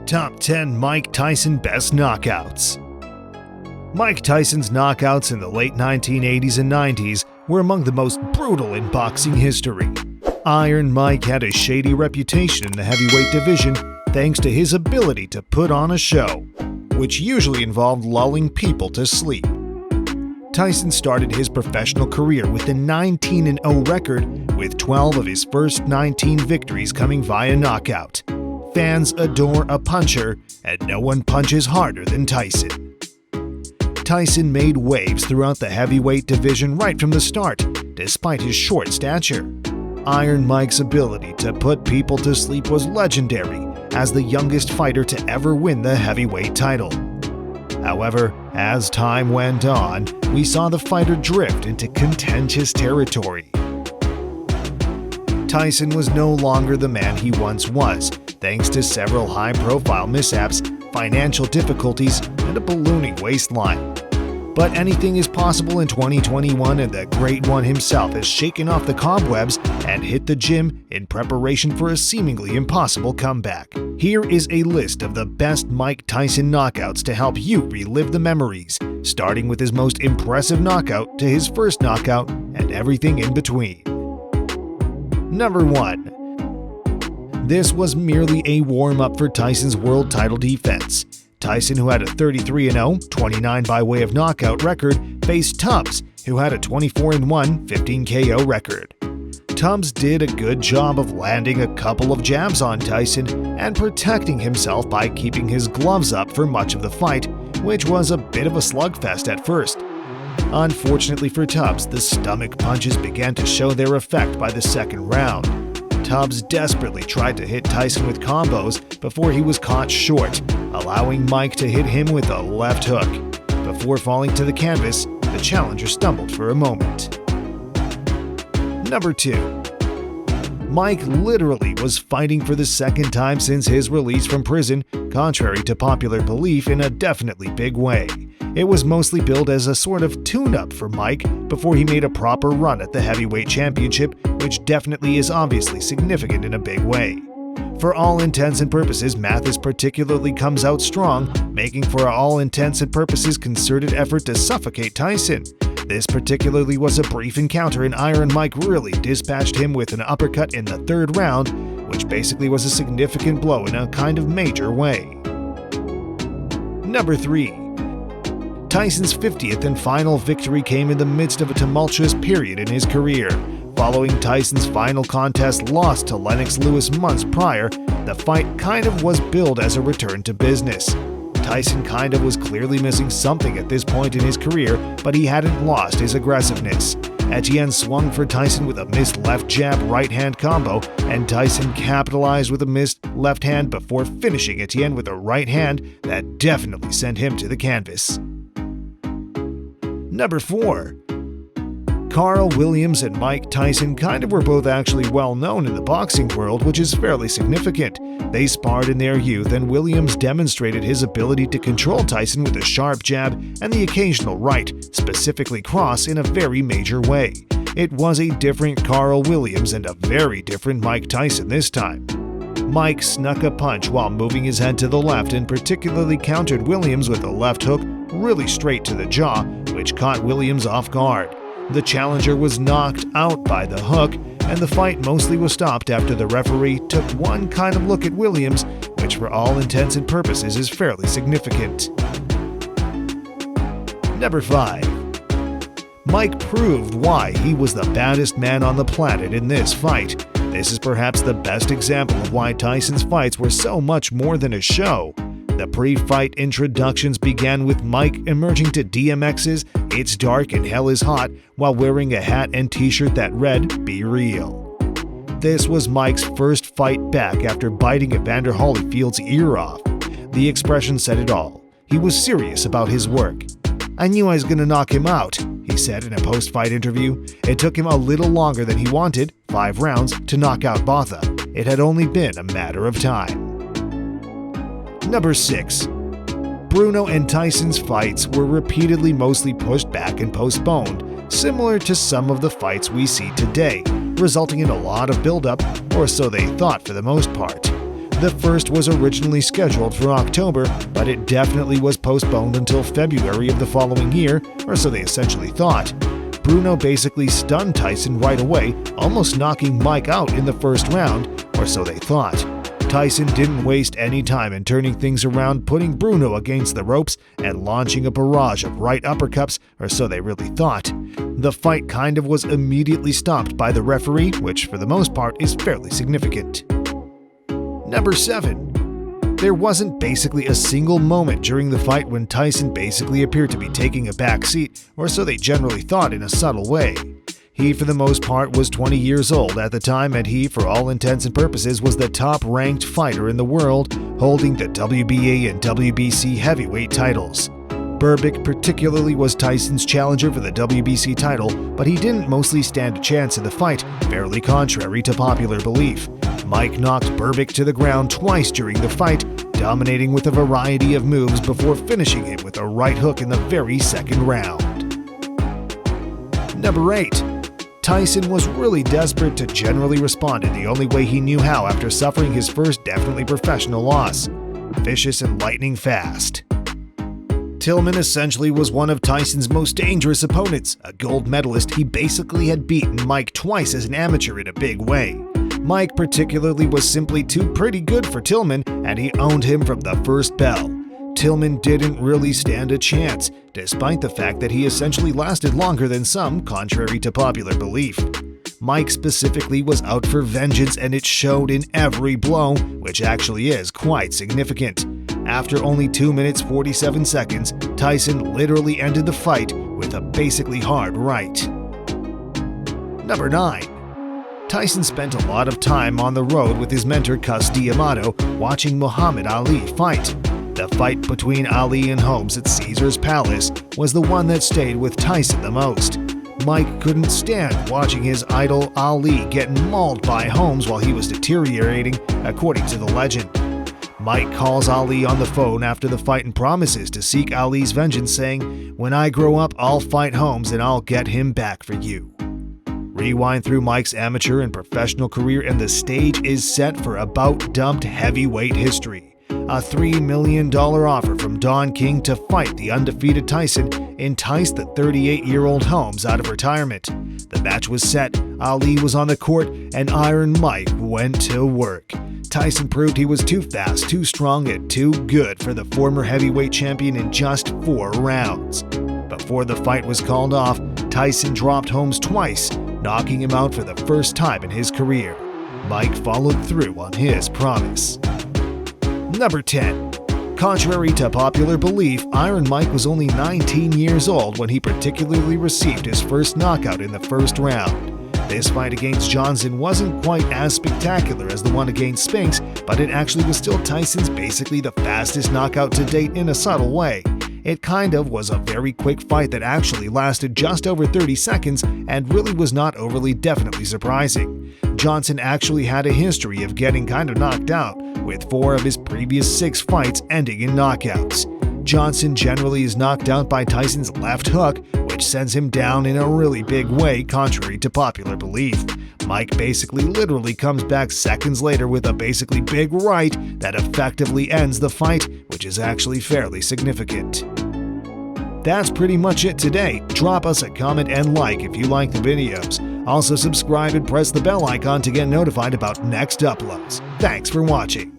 Top 10 Mike Tyson Best Knockouts. Mike Tyson's knockouts in the late 1980s and 90s were among the most brutal in boxing history. Iron Mike had a shady reputation in the heavyweight division thanks to his ability to put on a show, which usually involved lulling people to sleep. Tyson started his professional career with a 19-0 record, with 12 of his first 19 victories coming via knockout. Fans adore a puncher, and no one punches harder than Tyson. Tyson made waves throughout the heavyweight division right from the start, despite his short stature. Iron Mike's ability to put people to sleep was legendary, as the youngest fighter to ever win the heavyweight title. However, as time went on, we saw the fighter drift into contentious territory. Tyson was no longer the man he once was, thanks to several high-profile mishaps, financial difficulties, and a ballooning waistline. But anything is possible in 2021, and the Great One himself has shaken off the cobwebs and hit the gym in preparation for a seemingly impossible comeback. Here is a list of the best Mike Tyson knockouts to help you relive the memories, starting with his most impressive knockout to his first knockout and everything in between. Number 1. This was merely a warm-up for Tyson's world title defense. Tyson, who had a 33-0, 29 by way of knockout record, faced Tubbs, who had a 24-1, 15 KO record. Tubbs did a good job of landing a couple of jabs on Tyson and protecting himself by keeping his gloves up for much of the fight, which was a bit of a slugfest at first. Unfortunately for Tubbs, the stomach punches began to show their effect by the second round. Tubbs desperately tried to hit Tyson with combos before he was caught short, allowing Mike to hit him with a left hook. Before falling to the canvas, the challenger stumbled for a moment. Number 2. Mike literally was fighting for the second time since his release from prison, contrary to popular belief, in a definitely big way. It was mostly billed as a sort of tune-up for Mike before he made a proper run at the heavyweight championship, which definitely is obviously significant in a big way. For all intents and purposes, Mathis particularly comes out strong, making for all intents and purposes concerted effort to suffocate Tyson. This particularly was a brief encounter, and Iron Mike really dispatched him with an uppercut in the third round, which basically was a significant blow in a kind of major way. Number 3. Tyson's 50th and final victory came in the midst of a tumultuous period in his career. Following Tyson's final contest loss to Lennox Lewis months prior, the fight kind of was billed as a return to business. Tyson kind of was clearly missing something at this point in his career, but he hadn't lost his aggressiveness. Etienne swung for Tyson with a missed left jab right-hand combo, and Tyson capitalized with a missed left hand before finishing Etienne with a right hand that definitely sent him to the canvas. Number 4. Carl Williams and Mike Tyson kind of were both actually well known in the boxing world, which is fairly significant. They sparred in their youth, and Williams demonstrated his ability to control Tyson with a sharp jab and the occasional right, specifically cross, in a very major way. It was a different Carl Williams and a very different Mike Tyson this time. Mike snuck a punch while moving his head to the left and particularly countered Williams with a left hook really straight to the jaw, which caught Williams off guard. The challenger was knocked out by the hook, and the fight mostly was stopped after the referee took one kind of look at Williams, which for all intents and purposes is fairly significant. Number 5. Mike proved why he was the baddest man on the planet in this fight. This is perhaps the best example of why Tyson's fights were so much more than a show. The pre-fight introductions began with Mike emerging to DMX's "It's Dark and Hell is Hot" while wearing a hat and t-shirt that read "Be Real." This was Mike's first fight back after biting Evander Holyfield's ear off. The expression said it all. He was serious about his work. "I knew I was going to knock him out," he said in a post-fight interview. It took him a little longer than he wanted, 5 rounds, to knock out Botha. It had only been a matter of time. Number 6. Bruno and Tyson's fights were repeatedly mostly pushed back and postponed, similar to some of the fights we see today, resulting in a lot of build-up, or so they thought for the most part. The first was originally scheduled for October, but it definitely was postponed until February of the following year, or so they essentially thought. Bruno basically stunned Tyson right away, almost knocking Mike out in the first round, or so they thought. Tyson didn't waste any time in turning things around, putting Bruno against the ropes and launching a barrage of right uppercuts, or so they really thought. The fight kind of was immediately stopped by the referee, which for the most part is fairly significant. Number 7. There wasn't basically a single moment during the fight when Tyson basically appeared to be taking a back seat, or so they generally thought in a subtle way. He, for the most part, was 20 years old at the time, and he, for all intents and purposes, was the top-ranked fighter in the world, holding the WBA and WBC heavyweight titles. Burke particularly was Tyson's challenger for the WBC title, but he didn't mostly stand a chance in the fight, fairly contrary to popular belief. Mike knocked Burke to the ground twice during the fight, dominating with a variety of moves before finishing him with a right hook in the very second round. Number 8. Tyson was really desperate to generally respond in the only way he knew how after suffering his first definitely professional loss. Vicious and lightning fast. Tillman essentially was one of Tyson's most dangerous opponents. A gold medalist, he basically had beaten Mike twice as an amateur in a big way. Mike particularly was simply too pretty good for Tillman, and he owned him from the first bell. Tillman didn't really stand a chance, despite the fact that he essentially lasted longer than some, contrary to popular belief. Mike specifically was out for vengeance, and it showed in every blow, which actually is quite significant. After only 2 minutes 47 seconds, Tyson literally ended the fight with a basically hard right. Number 9. Tyson spent a lot of time on the road with his mentor Cus D'Amato watching Muhammad Ali fight. The fight between Ali and Holmes at Caesar's Palace was the one that stayed with Tyson the most. Mike couldn't stand watching his idol Ali getting mauled by Holmes while he was deteriorating, according to the legend. Mike calls Ali on the phone after the fight and promises to seek Ali's vengeance, saying, "When I grow up, I'll fight Holmes and I'll get him back for you." Rewind through Mike's amateur and professional career and the stage is set for about-dumped heavyweight history. A $3 million offer from Don King to fight the undefeated Tyson enticed the 38-year-old Holmes out of retirement. The match was set, Ali was on the court, and Iron Mike went to work. Tyson proved he was too fast, too strong, and too good for the former heavyweight champion in just 4 rounds. Before the fight was called off, Tyson dropped Holmes twice, knocking him out for the first time in his career. Mike followed through on his promise. Number 10. Contrary to popular belief, Iron Mike was only 19 years old when he particularly received his first knockout in the first round. This fight against Johnson wasn't quite as spectacular as the one against Spinks, but it actually was still Tyson's basically the fastest knockout to date in a subtle way. It kind of was a very quick fight that actually lasted just over 30 seconds and really was not overly definitely surprising. Johnson actually had a history of getting kind of knocked out, with 4 of his previous 6 fights ending in knockouts. Johnson generally is knocked out by Tyson's left hook, which sends him down in a really big way, contrary to popular belief. Mike basically literally comes back seconds later with a basically big right that effectively ends the fight, which is actually fairly significant. That's pretty much it today. Drop us a comment and like if you like the videos. Also subscribe and press the bell icon to get notified about next uploads. Thanks for watching.